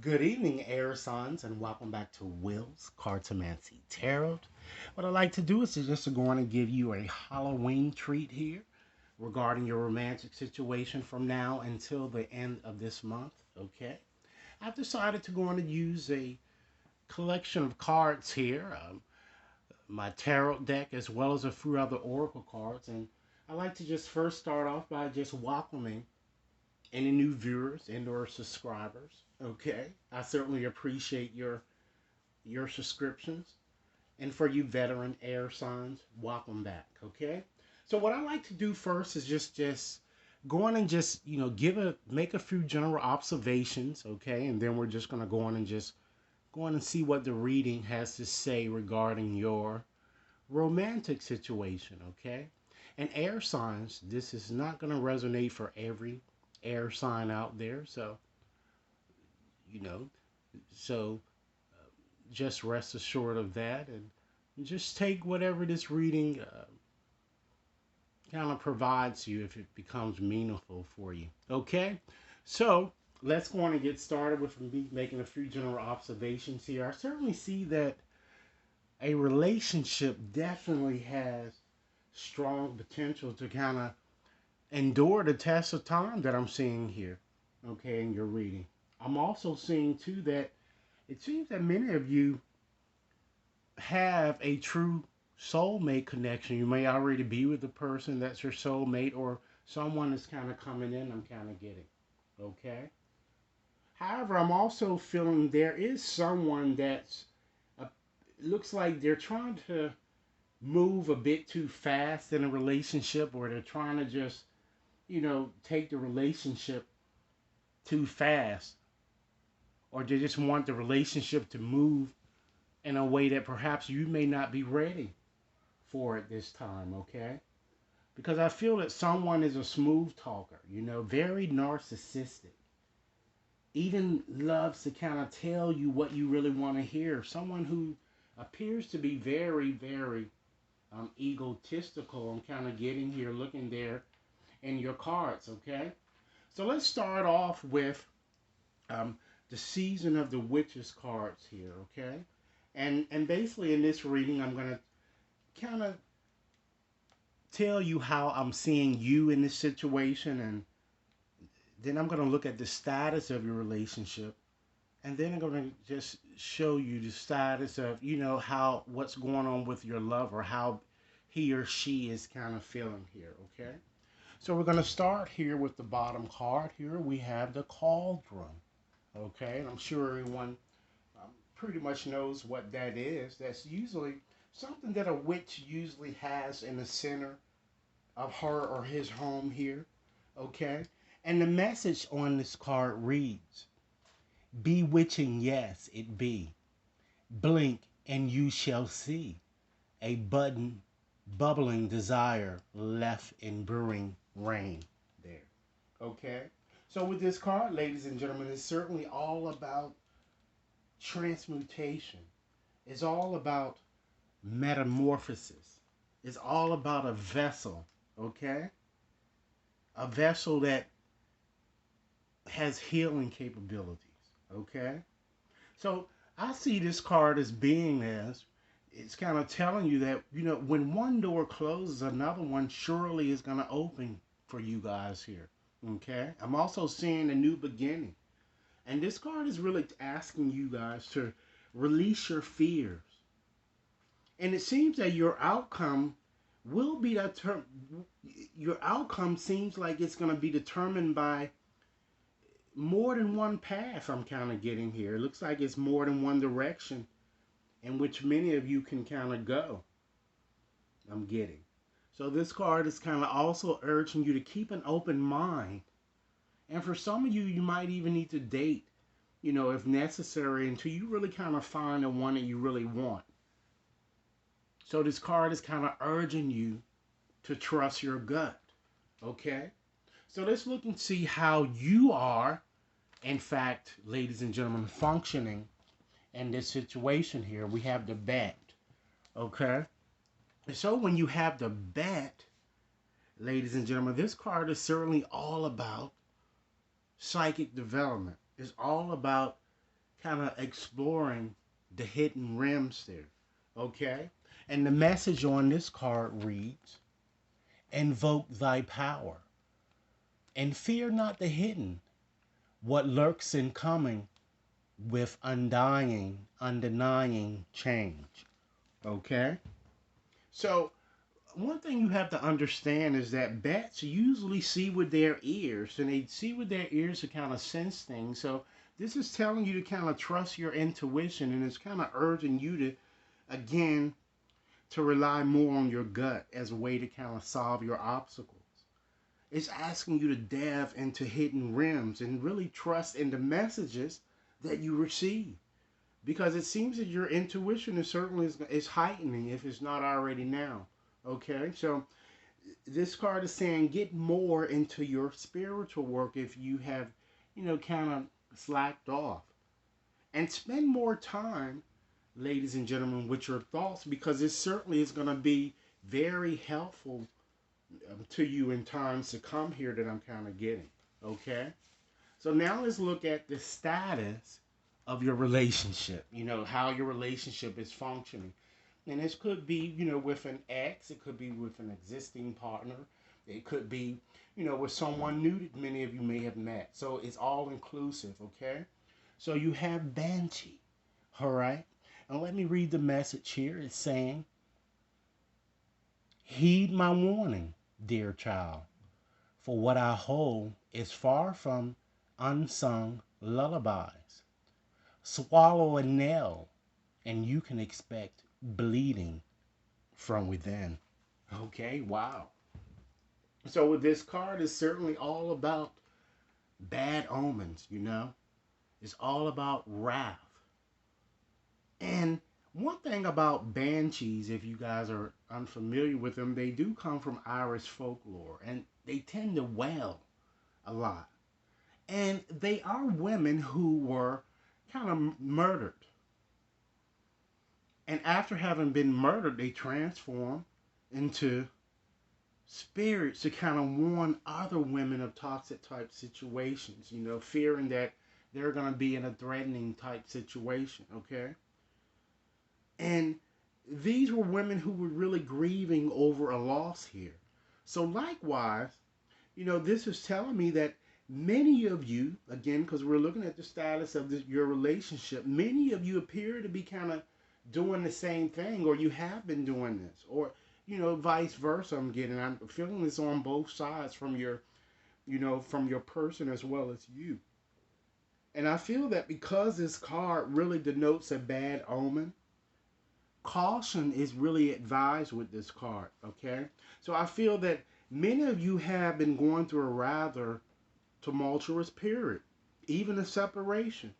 Good evening, air signs, and welcome back to Will's Cartomancy Tarot. What I'd like to do is just to go on and give you a Halloween treat here regarding your romantic situation from now until the end of this month. Okay, I've decided to go on and use a collection of cards here, my tarot deck, as well as a few other oracle cards, and I like to just first start off by just welcoming any new viewers and or subscribers. Okay, I certainly appreciate your subscriptions, and for you veteran air signs, welcome back. Okay, so what I like to do first is just go on and just give a make a few general observations. Okay, and then we're just going to go on and just go on and see what the reading has to say regarding your romantic situation. Okay, and air signs, this is not going to resonate for every air sign out there. You know, so just rest assured of that, and just take whatever this reading kind of provides you if it becomes meaningful for you. Okay, so let's go on and get started with me making a few general observations here. I certainly see that a relationship definitely has strong potential to kind of endure the test of time that I'm seeing here, okay, in your reading. I'm also seeing too that it seems that many of you have a true soulmate connection. You may already be with the person that's your soulmate, or someone is kind of coming in, I'm kind of getting, okay? However, I'm also feeling there is someone that's, uh, looks like they're trying to move a bit too fast in a relationship, or they're trying to just, take the relationship too fast, or they just want the relationship to move in a way that perhaps you may not be ready for it this time, okay? Because I feel that someone is a smooth talker, very narcissistic, even loves to kind of tell you what you really want to hear. Someone who appears to be very, very egotistical. I'm kind of getting here, looking there in your cards, okay? So let's start off with um, the season of the witches cards here, okay? And basically in this reading, I'm gonna kind of tell you how I'm seeing you in this situation, and then I'm gonna look at the status of your relationship, and then I'm gonna just show you the status of how what's going on with your lover, how he or she is kind of feeling here, okay? So we're gonna start here with the bottom card. Here we have the cauldron, okay? And I'm sure everyone pretty much knows what that is. That's usually something that a witch usually has in the center of her or his home here, okay? And the message on this card reads, bewitching, yes, it be. Blink and you shall see a button bubbling desire left in brewing rain there, okay? So with this card, ladies and gentlemen, it's certainly all about transmutation. It's all about metamorphosis. It's all about a vessel, okay? A vessel that has healing capabilities, okay? So I see this card as being as it's kind of telling you that, when one door closes, another one surely is going to open for you guys here, okay? I'm also seeing a new beginning. And this card is really asking you guys to release your fears. And it seems that your outcome will be your outcome seems like it's going to be determined by more than one path. I'm kind of getting here. It looks like it's more than one direction in which many of you can kind of go. I'm getting. So this card is kind of also urging you to keep an open mind. And for some of you, you might even need to date, if necessary, until you really kind of find the one that you really want. So this card is kind of urging you to trust your gut. Okay? So let's look and see how you are, in fact, ladies and gentlemen, functioning in this situation here. We have the bat. Okay? So when you have the bat, ladies and gentlemen, this card is certainly all about psychic development. It's all about kind of exploring the hidden realms there. Okay? And the message on this card reads, invoke thy power, and fear not the hidden, what lurks in coming with undenying change. Okay? So, one thing you have to understand is that bats usually see with their ears, and they see with their ears to kind of sense things. So, this is telling you to kind of trust your intuition, and it's kind of urging you to, again, to rely more on your gut as a way to kind of solve your obstacles. It's asking you to delve into hidden realms and really trust in the messages that you receive. Because it seems that your intuition is heightening if it's not already now. Okay? So this card is saying get more into your spiritual work if you have, kind of slacked off. And spend more time, ladies and gentlemen, with your thoughts because it certainly is going to be very helpful to you in times to come here that I'm kind of getting. Okay? So now let's look at the status of your relationship, how your relationship is functioning. And this could be, with an ex, it could be with an existing partner, it could be, with someone new that many of you may have met. So it's all inclusive, okay? So you have Banshee, all right? And let me read the message here. It's saying, heed my warning, dear child, for what I hold is far from unsung lullabies. Swallow a nail, and you can expect bleeding from within. Okay, wow. So with this card, it's certainly all about bad omens. It's all about wrath. And one thing about banshees, if you guys are unfamiliar with them, they do come from Irish folklore, and they tend to wail a lot. And they are women who were kind of murdered. And after having been murdered, they transform into spirits to kind of warn other women of toxic type situations, fearing that they're going to be in a threatening type situation, okay? And these were women who were really grieving over a loss here. So likewise, this is telling me that many of you, again, because we're looking at the status of your relationship, many of you appear to be kind of doing the same thing, or you have been doing this, or vice versa. I'm feeling this on both sides from from your person as well as you. And I feel that because this card really denotes a bad omen, caution is really advised with this card, okay? So I feel that many of you have been going through a rather tumultuous period, even a separation.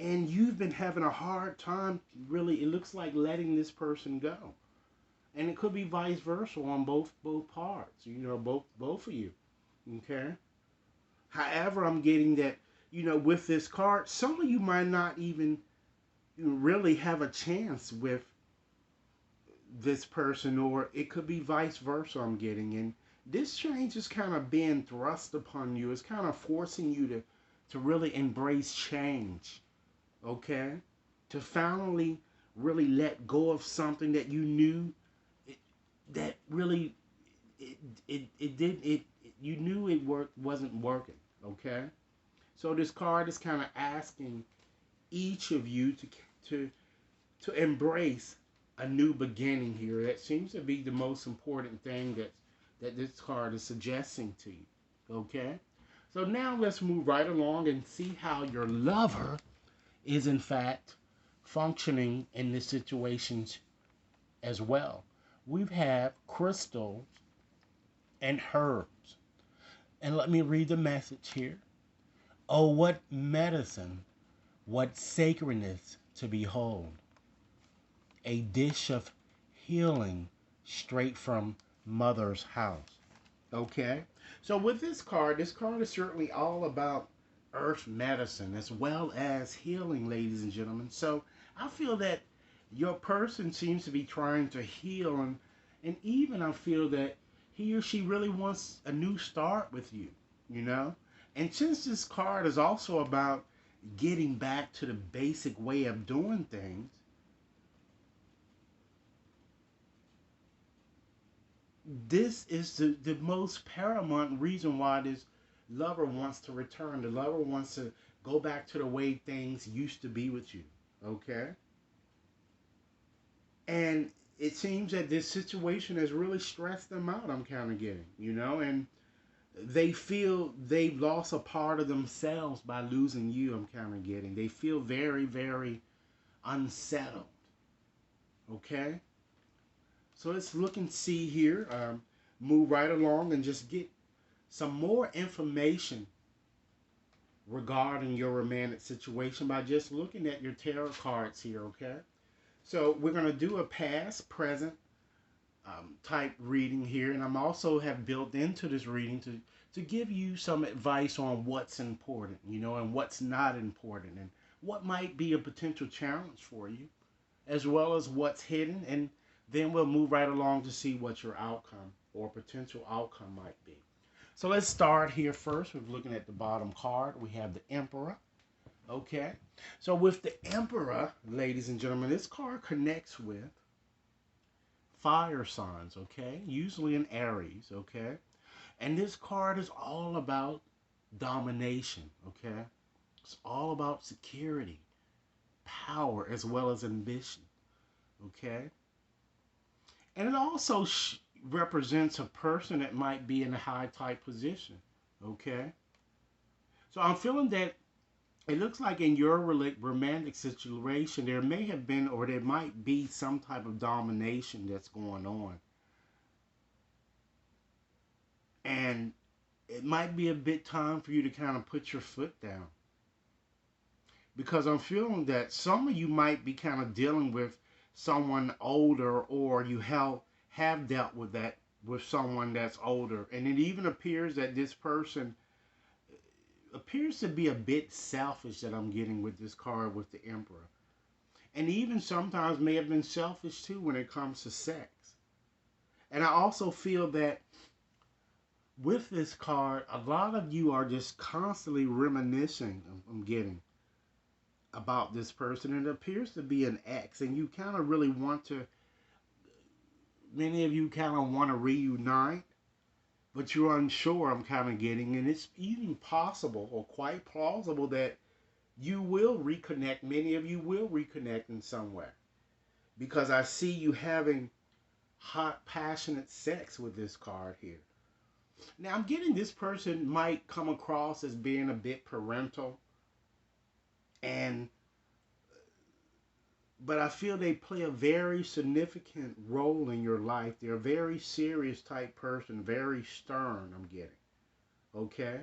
And you've been having a hard time, really, it looks like letting this person go. And it could be vice versa on both parts, both of you, okay? However, I'm getting that, with this card, some of you might not even really have a chance with this person, or it could be vice versa, I'm getting. And this change is kind of being thrust upon you. It's kind of forcing you to really embrace change, okay? To finally really let go of something that you knew that really you knew wasn't working, okay? So this card is kind of asking each of you to embrace a new beginning here. That seems to be the most important thing that this card is suggesting to you, okay? So now let's move right along and see how your lover is in fact functioning in this situations as well. We have crystals and herbs. And let me read the message here. Oh, what medicine, what sacredness to behold. A dish of healing straight from mother's house. Okay? So with this card is certainly all about earth medicine as well as healing, ladies and gentlemen. So I feel that your person seems to be trying to heal, and even I feel that he or she really wants a new start with you, And since this card is also about getting back to the basic way of doing things, this is the most paramount reason why this lover wants to return. The lover wants to go back to the way things used to be with you. Okay? And it seems that this situation has really stressed them out, I'm kind of getting, and they feel they've lost a part of themselves by losing you, I'm kind of getting. They feel very, very unsettled. Okay? So let's look and see here. Move right along and just get some more information regarding your romantic situation by just looking at your tarot cards here, okay? So we're going to do a past, present type reading here, and I'm also have built into this reading to give you some advice on what's important, and what's not important, and what might be a potential challenge for you, as well as what's hidden, and then we'll move right along to see what your outcome or potential outcome might be. So let's start here first with looking at the bottom card. We have the Emperor. Okay. So with the Emperor, ladies and gentlemen, this card connects with fire signs, okay? Usually in Aries, okay? And this card is all about domination, okay? It's all about security, power, as well as ambition, okay? And it also represents a person that might be in a high type position, okay? So I'm feeling that it looks like in your romantic situation, there may have been or there might be some type of domination that's going on. And it might be a bit time for you to kind of put your foot down. Because I'm feeling that some of you might be kind of dealing with someone older, or you have dealt with that with someone that's older. And it even appears that this person appears to be a bit selfish that I'm getting with this card with the Emperor. And even sometimes may have been selfish too when it comes to sex. And I also feel that with this card, a lot of you are just constantly reminiscing, I'm getting, about this person. And it appears to be an ex. And you kind of really want to, many of you kind of want to reunite. But you're unsure, I'm kind of getting. And it's even possible or quite plausible that you will reconnect. Many of you will reconnect in some way. Because I see you having hot, passionate sex with this card here. Now, I'm getting this person might come across as being a bit parental. But I feel they play a very significant role in your life. They're a very serious type person, very stern, I'm getting. Okay?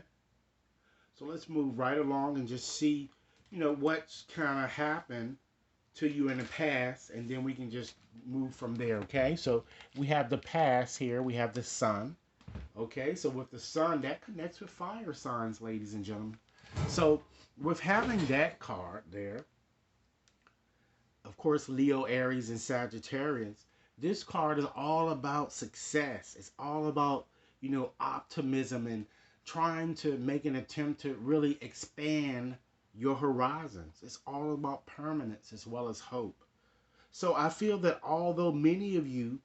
So let's move right along and just see, what's kind of happened to you in the past, and then we can just move from there, okay? So we have the past here. We have the sun, okay? So with the sun, that connects with fire signs, ladies and gentlemen. So with having that card there, of course, Leo, Aries, and Sagittarius, this card is all about success. It's all about, optimism and trying to make an attempt to really expand your horizons. It's all about permanence as well as hope. So I feel that although many of you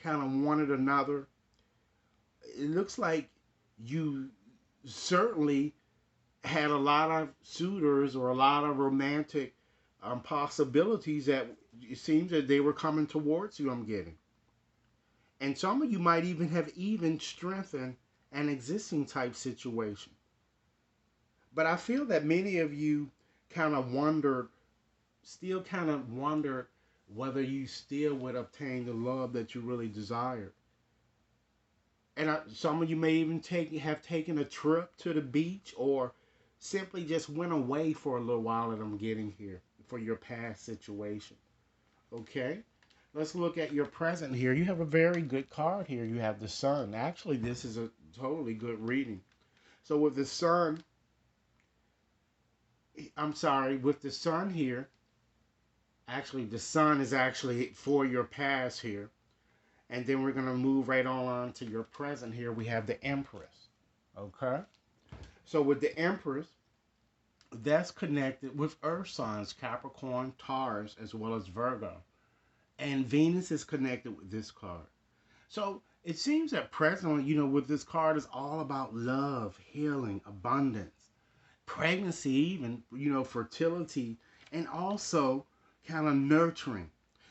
kind of wanted another, it looks like you certainly had a lot of suitors or a lot of romantic possibilities that it seems that they were coming towards you, I'm getting. And some of you might even have even strengthened an existing type situation. But I feel that many of you kind of still kind of wondered whether you still would obtain the love that you really desired. And some of you may even have taken a trip to the beach or simply just went away for a little while that I'm getting here for your past situation. Okay? Let's look at your present here. You have a very good card here. You have the sun. Actually, this is a totally good reading. So with the sun, with the sun here, actually the sun is actually for your past here. And then we're going to move right on to your present here. We have the Empress. Okay? So with the Empress, that's connected with earth signs, Capricorn, Taurus, as well as Virgo. And Venus is connected with this card. So it seems that presently, with this card is all about love, healing, abundance, pregnancy, even, fertility, and also kind of nurturing.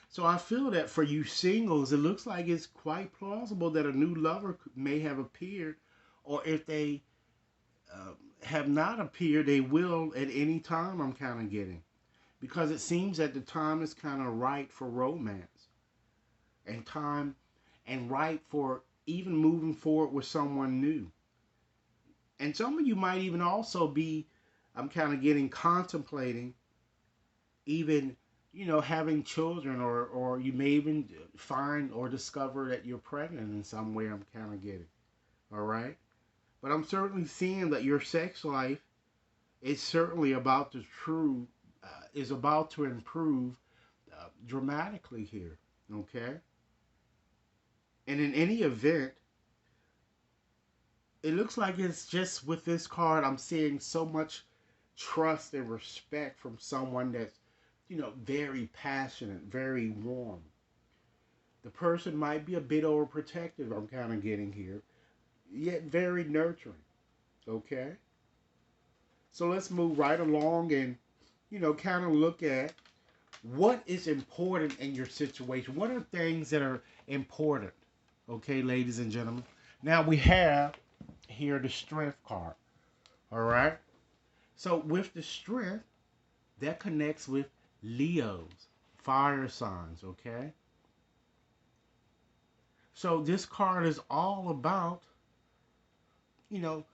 So I feel that for you singles, it looks like it's quite plausible that a new lover may have appeared, or if they uh, have not appeared, they will at any time, I'm kind of getting. Because it seems that the time is kind of right for romance and time and right for even moving forward with someone new. And some of you might even also be, I'm kind of getting contemplating even, having children, or you may even find or discover that you're pregnant in some way. I'm kind of getting. All right. But I'm certainly seeing that your sex life is certainly about to is about to improve dramatically here. Okay. And in any event, it looks like it's just with this card, I'm seeing so much trust and respect from someone that's, very passionate, very warm. The person might be a bit overprotective, I'm kind of getting here, yet very nurturing. Okay? So let's move right along and, kind of look at what is important in your situation. What are things that are important? Okay, ladies and gentlemen. Now we have here the strength card. All right. So with the strength, that connects with Leos, fire signs. Okay. So this card is all about, you know,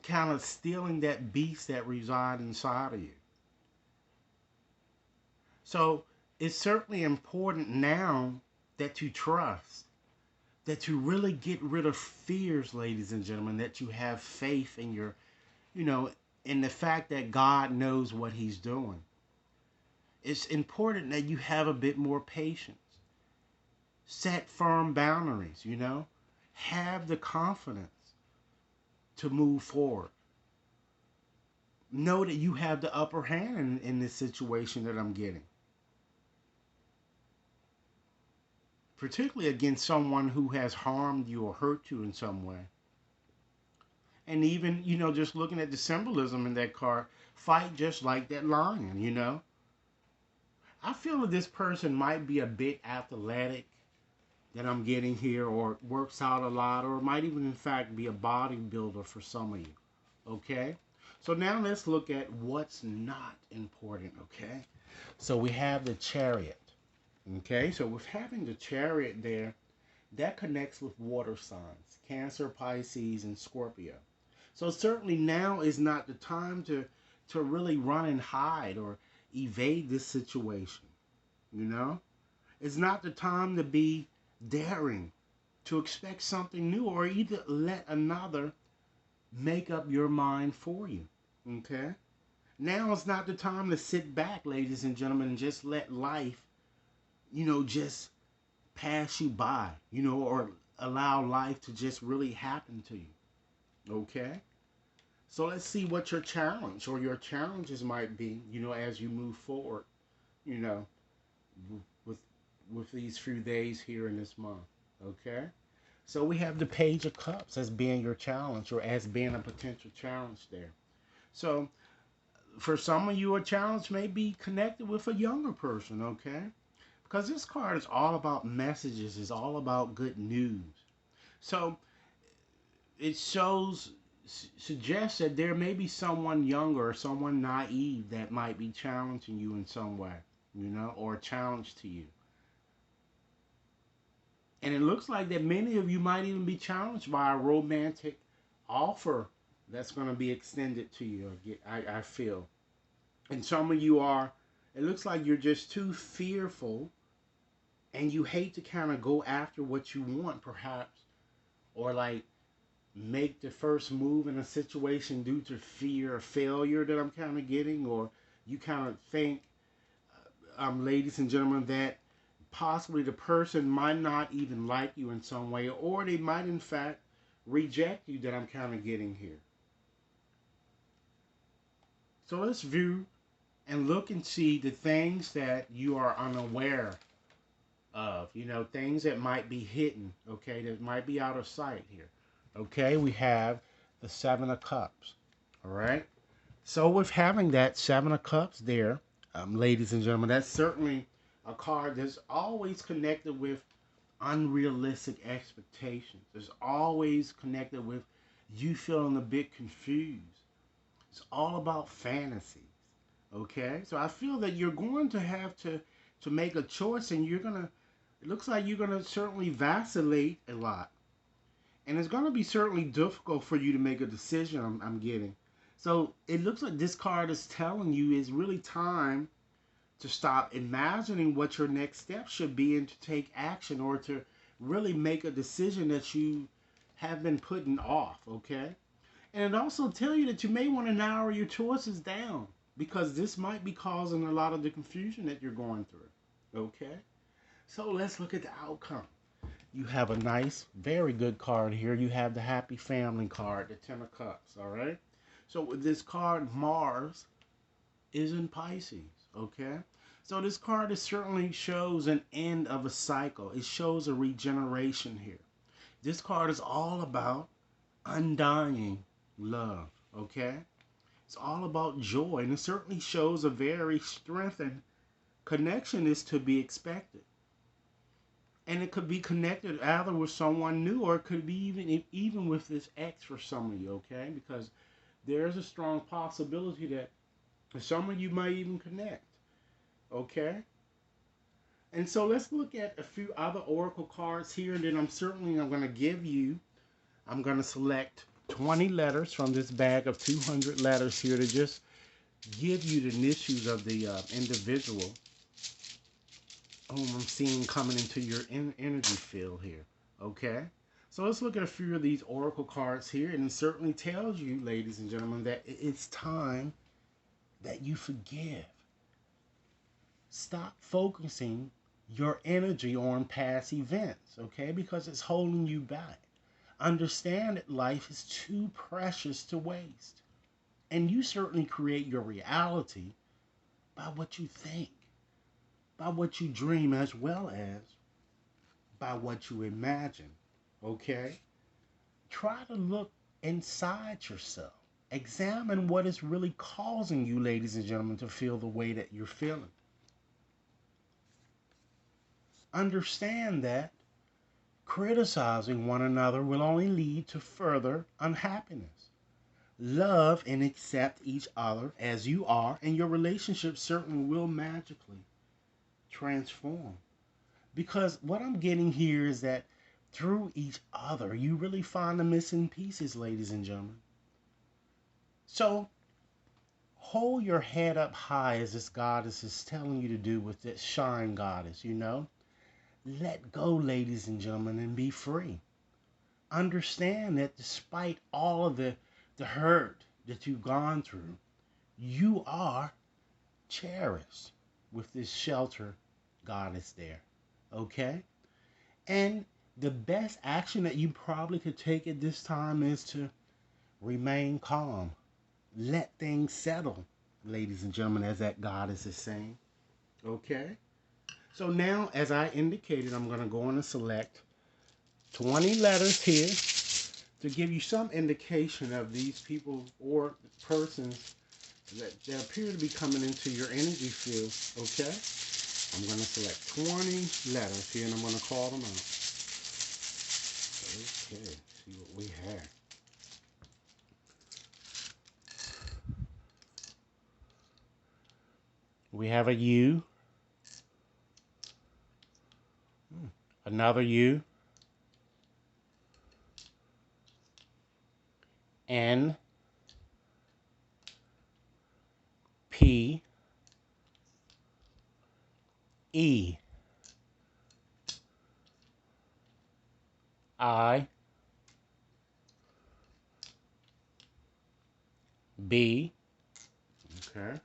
kind of stealing that beast that resides inside of you. So it's certainly important now that you trust, that you really get rid of fears, ladies and gentlemen, that you have faith in your, you know, in the fact that God knows what he's doing. It's important that you have a bit more patience. Set firm boundaries, Have the confidence to move forward. Know that you have the upper hand in this situation that I'm getting. Particularly against someone who has harmed you or hurt you in some way. And even, just looking at the symbolism in that card, fight just like that lion. I feel that this person might be a bit athletic that I'm getting here, or works out a lot, or might even in fact be a bodybuilder for some of you. Okay? So now let's look at what's not important, okay? So we have the chariot. Okay, so with having the chariot there, that connects with water signs, Cancer, Pisces, and Scorpio. So certainly now is not the time to really run and hide or evade this situation. It's not the time to be daring, to expect something new, or either let another make up your mind for you. Okay? Now is not the time to sit back, ladies and gentlemen, and just let life, just pass you by, or allow life to just really happen to you. Okay? So let's see what your challenge or your challenges might be, as you move forward, you know, with with these few days here in this month. Okay? So we have the Page of Cups as being your challenge, or as being a potential challenge there. So for some of you, a challenge may be connected with a younger person, okay? Because this card is all about messages, it's all about good news. So it suggests that there may be someone younger or someone naive that might be challenging you in some way, or a challenge to you. And it looks like that many of you might even be challenged by a romantic offer that's going to be extended to you, I feel. And some of you it looks like you're just too fearful, and you hate to kind of go after what you want, perhaps, or like make the first move in a situation due to fear or failure that I'm kind of getting, or you kind of think, ladies and gentlemen, that possibly the person might not even like you in some way, or they might in fact reject you, that I'm kind of getting here. So let's view and look and see the things that you are unaware of. You know, things that might be hidden, okay, that might be out of sight here. Okay, we have the Seven of Cups. All right. So with having that Seven of Cups there, ladies and gentlemen, that's certainly a card that's always connected with unrealistic expectations. It's always connected with you feeling a bit confused. It's all about fantasies. Okay, so I feel that you're going to have to make a choice, and you're gonna. It looks like you're gonna certainly vacillate a lot, and it's gonna be certainly difficult for you to make a decision. I'm getting. So it looks like this card is telling you it's really time to stop imagining what your next step should be and to take action or to really make a decision that you have been putting off. Okay, and it also tell you that you may want to narrow your choices down because this might be causing a lot of the confusion that you're going through. Okay? So let's look at the outcome. You have a nice, very good card here. You have the Happy Family card, the Ten of Cups, all right? So with this card, Mars is in Pisces, okay? So this card is certainly shows an end of a cycle. It shows a regeneration here. This card is all about undying love, okay? It's all about joy, and it certainly shows a very strengthened connection is to be expected. And it could be connected either with someone new or it could be even with this ex for some of you, okay? Because there's a strong possibility that some of you might even connect, okay? And so let's look at a few other oracle cards here, and then I'm going to give you, I'm going to select 20 letters from this bag of 200 letters here to just give you the issues of the individual whom I'm seeing coming into your energy field here. Okay? So let's look at a few of these oracle cards here, and it certainly tells you, ladies and gentlemen, that it's time that you forgive. Stop focusing your energy on past events, okay? Because it's holding you back. Understand that life is too precious to waste. And you certainly create your reality by what you think, by what you dream, as well as by what you imagine. Okay? Try to look inside yourself. Examine what is really causing you, ladies and gentlemen, to feel the way that you're feeling. Understand that criticizing one another will only lead to further unhappiness. Love and accept each other as you are, and your relationship certainly will magically transform. Because what I'm getting here is that through each other, you really find the missing pieces, ladies and gentlemen. So hold your head up high as this goddess is telling you to do with this shine goddess, you know? Let go, ladies and gentlemen, and be free. Understand that despite all of the hurt that you've gone through, you are cherished with this shelter goddess there. Okay? And the best action that you probably could take at this time is to remain calm. Let things settle, ladies and gentlemen, as that goddess is saying. Okay? So now, as I indicated, I'm going to go on and select 20 letters here to give you some indication of these people or persons that appear to be coming into your energy field. Okay? I'm going to select 20 letters here, and I'm going to call them out. Okay, see what we have. We have a U, another U, N, P, E, I, B, okay,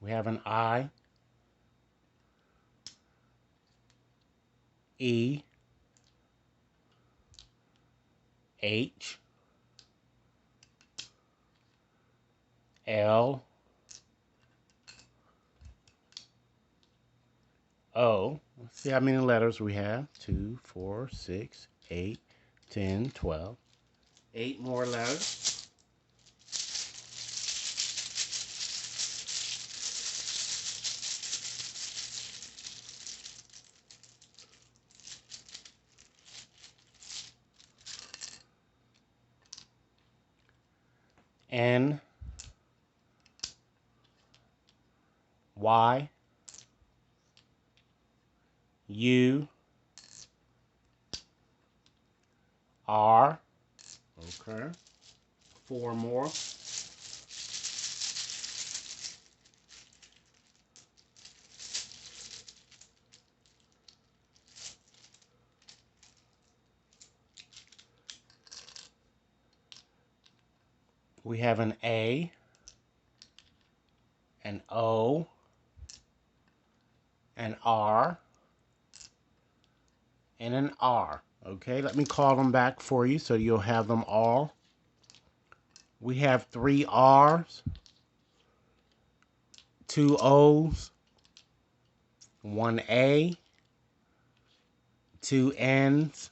We have an I, E, H, L, O. Let's see how many letters we have. 2, 4, 6, 8, 10, 12. 8 more letters. N, Y, U, R. Okay. 4 more. We have an A, an O, an R, and an R. Okay, let me call them back for you so you'll have them all. We have 3 R's, 2 O's, 1 A, 2 N's,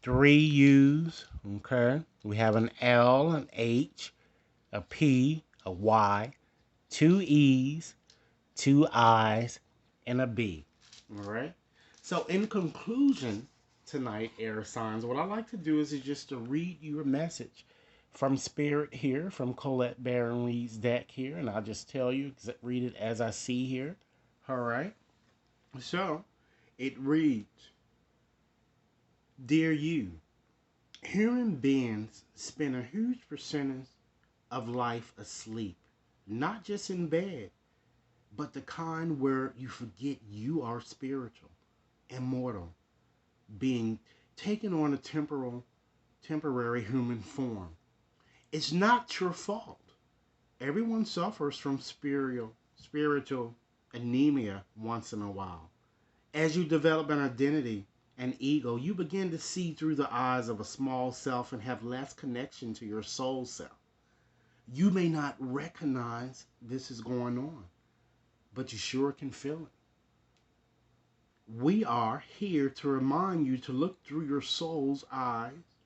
3 U's. Okay, we have an L, an H, a P, a Y, 2 E's, 2 I's, and a B. All right. So in conclusion tonight, air signs, what I like to do is just to read you a message from Spirit here, from Colette Baron Reed's deck here, and I'll just tell you, read it as I see here. All right. So it reads, Dear you, human beings spend a huge percentage of life asleep, not just in bed, but the kind where you forget you are spiritual, immortal, being taken on a temporary human form. It's not your fault. Everyone suffers from spiritual anemia once in a while. As you develop an identity and ego, you begin to see through the eyes of a small self and have less connection to your soul self. You may not recognize this is going on, but you sure can feel it. We are here to remind you to look through your soul's eyes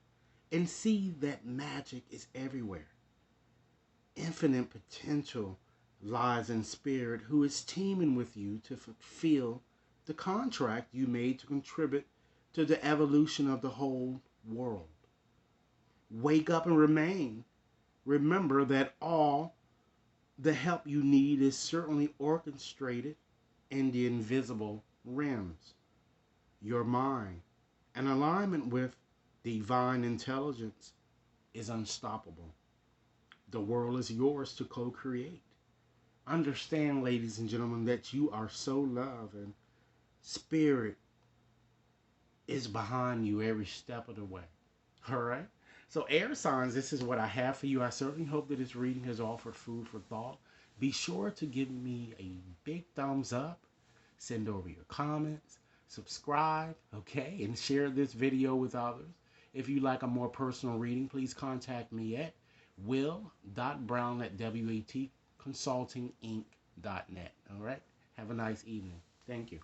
and see that magic is everywhere. Infinite potential lies in spirit who is teaming with you to fulfill the contract you made to contribute to the evolution of the whole world. Wake up and remain. Remember that all the help you need is certainly orchestrated in the invisible realms. Your mind, in alignment with divine intelligence, is unstoppable. The world is yours to co-create. Understand, ladies and gentlemen, that you are so loved and spirit is behind you every step of the way. All right? So, air signs, this is what I have for you. I certainly hope that this reading has offered food for thought. Be sure to give me a big thumbs up, send over your comments, subscribe, okay, and share this video with others. If you'd like a more personal reading, please contact me at will.brown@watconsultinginc.net. All right? Have a nice evening. Thank you.